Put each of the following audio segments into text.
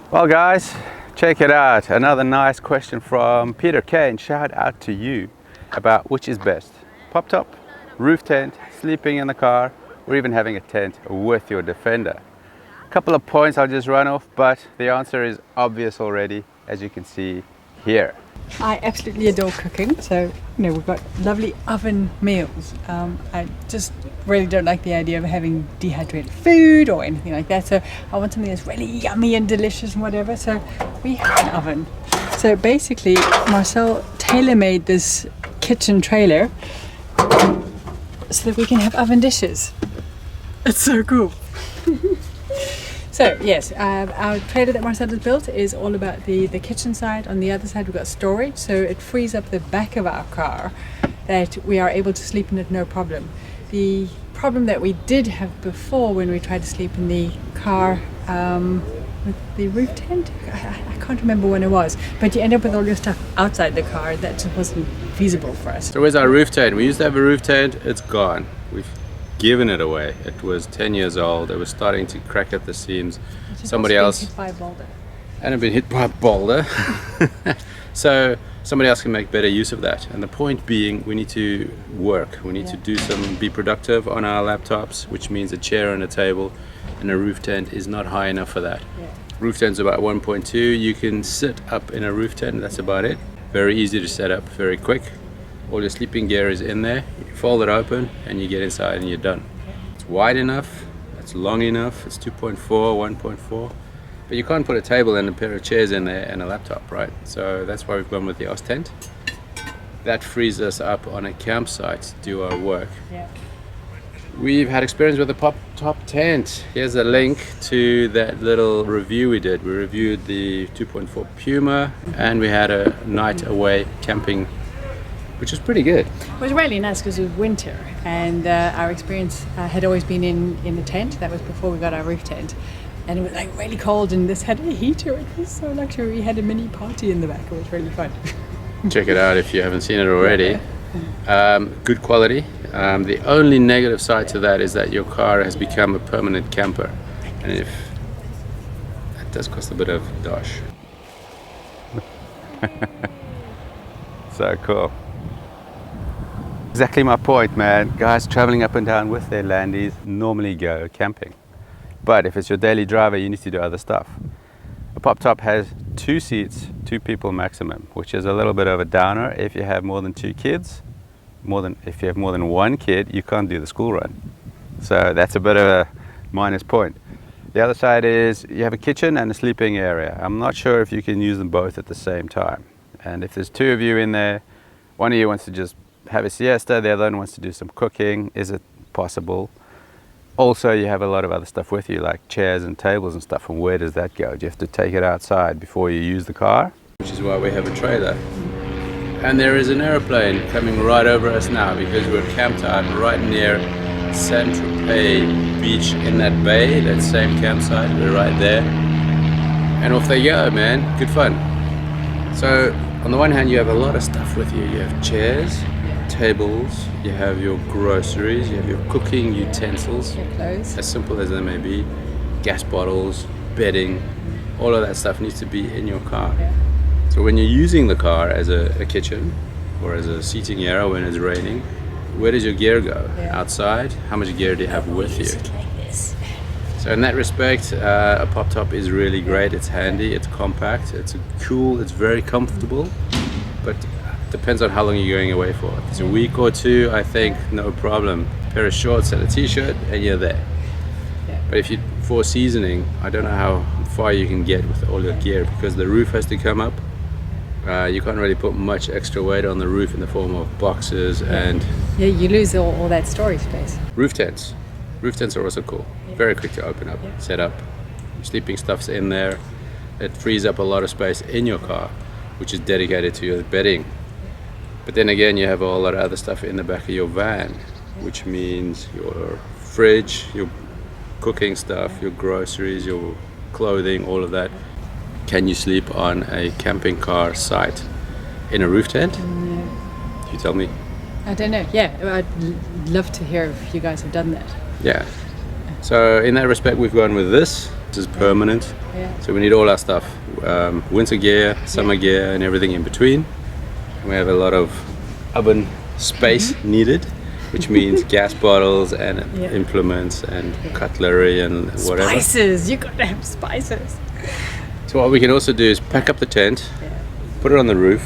Well guys, check it out. Another nice question from Peter Kane. Shout out to you about which is best. Poptop, roof tent, sleeping in the car, or even having a tent with your Defender. A couple of points I'll just run off, but the answer is obvious already, as you can see here. I absolutely adore cooking, so we've got lovely oven meals. I just really don't like the idea of having dehydrated food or anything like that, so I want something that's really yummy and delicious and whatever, so we have an oven. So basically Marcel tailor-made this kitchen trailer so that we can have oven dishes. It's so cool. So yes, our trailer that Marcel has built is all about the kitchen side. On the other side we've got storage, so it frees up the back of our car that we are able to sleep in it no problem. The problem that we did have before when we tried to sleep in the car with the roof tent, I can't remember when it was, but you end up with all your stuff outside the car. That just wasn't feasible for us. So where's our roof tent? We used to have a roof tent, it's gone. We've given it away. It was 10 years old. It was starting to crack at the seams. Somebody else hit by a boulder. And it been hit by a boulder. So somebody else can make better use of that. And the point being, we need to work. We need to do be productive on our laptops, which means a chair and a table, and a roof tent is not high enough for that. Roof tent's about 1.2. You can sit up in a roof tent, that's about it. Very easy to set up, very quick. All your sleeping gear is in there. You fold it open and you get inside and you're done. It's wide enough, it's long enough, it's 2.4, 1.4. But you can't put a table and a pair of chairs in there and a laptop, right? So that's why we've gone with the OS tent. That frees us up on a campsite to do our work. We've had experience with the Poptop tent. Here's a link to that little review we did. We reviewed the 2.4 Puma and we had a night away camping, which was pretty good. It was really nice because it was winter, and our experience had always been in the tent. That was before we got our roof tent, and it was like really cold, and this had a heater. It was so luxury. We had a mini party in the back. It was really fun. Check it out if you haven't seen it already. Good quality. The only negative side to that is that your car has become a permanent camper, and if that does cost a bit of dosh. So cool. Exactly my point, man. Guys traveling up and down with their Landies normally go camping. But if it's your daily driver, you need to do other stuff. A Poptop has 2 seats, 2 people maximum, which is a little bit of a downer if you have more than 2 kids. If you have more than 1 kid, you can't do the school run. So that's a bit of a minus point. The other side is you have a kitchen and a sleeping area. I'm not sure if you can use them both at the same time. And if there's 2 of you in there, one of you wants to just have a siesta, the other one wants to do some cooking. Is it possible? Also, you have a lot of other stuff with you, like chairs and tables and stuff, and where does that go? Do you have to take it outside before you use the car? Which is why we have a trailer. And there is an airplane coming right over us now because we're camped out right near Saint-Tropez beach in that bay, that same campsite. We're right there. And off they go, man. Good fun. So, on the one hand, you have a lot of stuff with you. You have chairs, tables, you have your groceries, you have your cooking utensils, Your clothes. as simple as they may be, gas bottles, bedding, all of that stuff needs to be in your car. So when you're using the car as a kitchen or as a seating area when it's raining, where does your gear go? Outside? How much gear do you have with you? So in that respect, a Poptop is really great. It's handy, it's compact, it's cool, it's very comfortable, but depends on how long you're going away for. If it's a week or 2, I think no problem. A pair of shorts and a t-shirt and you're there. But if you for seasoning, I don't know how far you can get with all your gear because the roof has to come up. You can't really put much extra weight on the roof in the form of boxes and... Yeah, you lose all that storage space. Roof tents. Roof tents are also cool. Very quick to open up, set up. Sleeping stuff's in there. It frees up a lot of space in your car, which is dedicated to your bedding. But then again, you have a whole lot of other stuff in the back of your van, which means your fridge, your cooking stuff, your groceries, your clothing, all of that. Can you sleep on a camping car site in a roof tent? You tell me. I don't know. Yeah, I'd love to hear if you guys have done that. Yeah. So in that respect, we've gone with this is permanent. Yeah. So we need all our stuff, winter gear, summer gear, and everything in between. We have a lot of oven space needed, which means gas bottles and implements and cutlery and whatever. Spices, you gotta have spices. So what we can also do is pack up the tent, put it on the roof,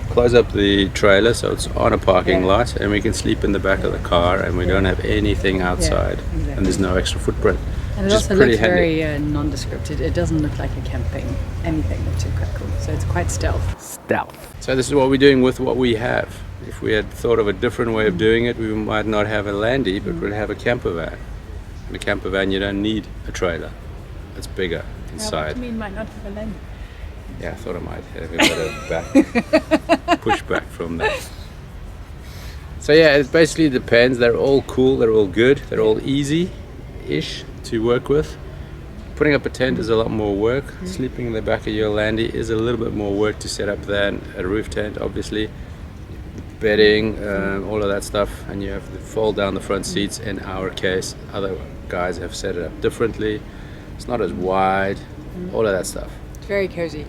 close up the trailer so it's on a parking lot, and we can sleep in the back of the car, and we don't have anything outside, and there's no extra footprint. And it also looks very nondescript. It doesn't look like a camping anything, which is quite cool. So it's quite stealth. So this is what we're doing with what we have. If we had thought of a different way of doing it, we might not have a landy, but we'd have a campervan. In a campervan, you don't need a trailer. It's bigger inside. What do you mean might not have a land? Yeah, I thought I might have a bit of push back from that. So yeah, it basically depends. They're all cool, they're all good, they're all easy-ish to work with. Putting up a tent is a lot more work. Sleeping in the back of your landy is a little bit more work to set up than a roof tent, obviously. Bedding, all of that stuff, and you have to fold down the front seats. In our case, other guys have set it up differently. It's not as wide, all of that stuff. It's very cozy.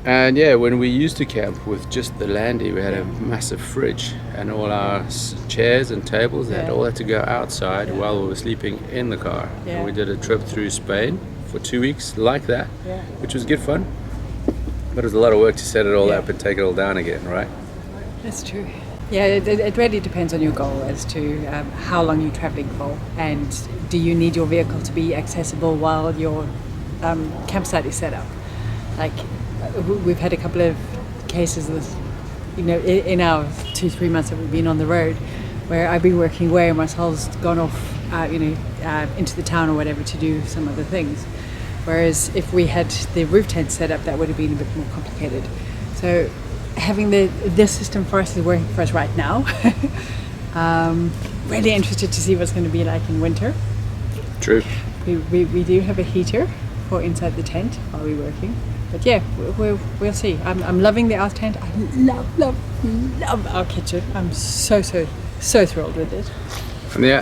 And yeah, when we used to camp with just the landy, we had a massive fridge, and all our chairs and tables, they had all had to go outside while we were sleeping in the car. And we did a trip through Spain for 2 weeks like that, which was good fun. But it was a lot of work to set it all up and take it all down again, right? That's true. Yeah, it really depends on your goal as to how long you're traveling for, and do you need your vehicle to be accessible while your campsite is set up. Like, we've had a couple of cases with, in our 2-3 months that we've been on the road, where I've been working away and Marcel's gone off, into the town or whatever to do some other things. Whereas if we had the roof tent set up, that would have been a bit more complicated. So having this system for us is working for us right now. Really interested to see what's going to be like in winter. True. We do have a heater for inside the tent while we're working. But yeah, we'll see. I'm loving the out tent. I love our kitchen. I'm so thrilled with it. Yeah.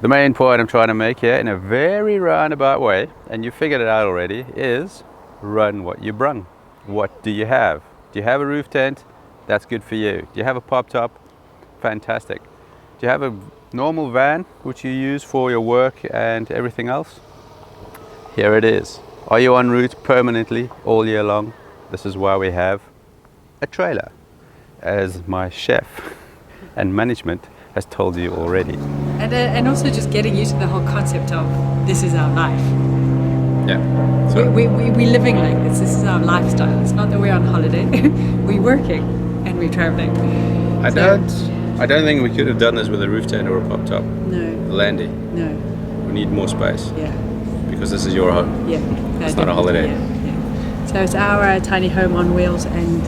The main point I'm trying to make here, in a very roundabout way, and you figured it out already, is run what you brung. What do you have? Do you have a roof tent? That's good for you. Do you have a Poptop? Fantastic. Do you have a normal van which you use for your work and everything else? Here it is. Are you en route permanently all year long? This is why we have a trailer, as my chef and management has told you already. And also just getting used to the whole concept of this is our life. Yeah. So we're living like this. This is our lifestyle. It's not that we're on holiday. We're working and we're traveling. I don't think we could have done this with a roof tent or a Poptop. No. A landy. No. We need more space. Yeah. Because this is your home. Yeah. It's not a holiday. Yeah. So it's our tiny home on wheels and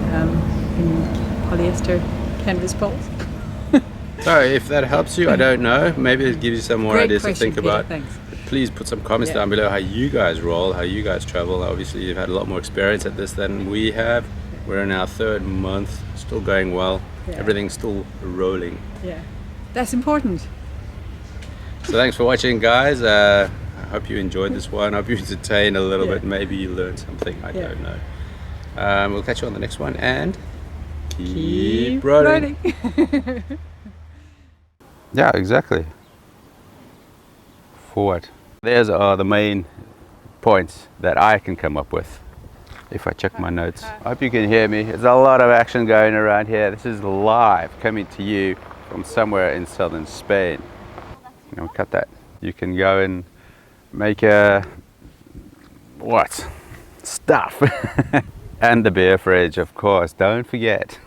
in polyester canvas poles. So if that helps you, I don't know. Maybe it gives you some more ideas to think Peter, about. thanks. Please put some comments down below how you guys roll, how you guys travel. Obviously you've had a lot more experience at this than we have. We're in our 3rd month, still going well. Everything's still rolling. Yeah, that's important. So thanks for watching, guys. I hope you enjoyed this one. I hope you entertained a little bit. Maybe you learned something. I don't know. We'll catch you on the next one, and keep rolling. Yeah, exactly. For what? There's are the main points that I can come up with if I check my notes. I hope you can hear me. There's a lot of action going around here. This is live, coming to you from somewhere in southern Spain. Cut that. You can go and make stuff. And the beer fridge, of course, don't forget.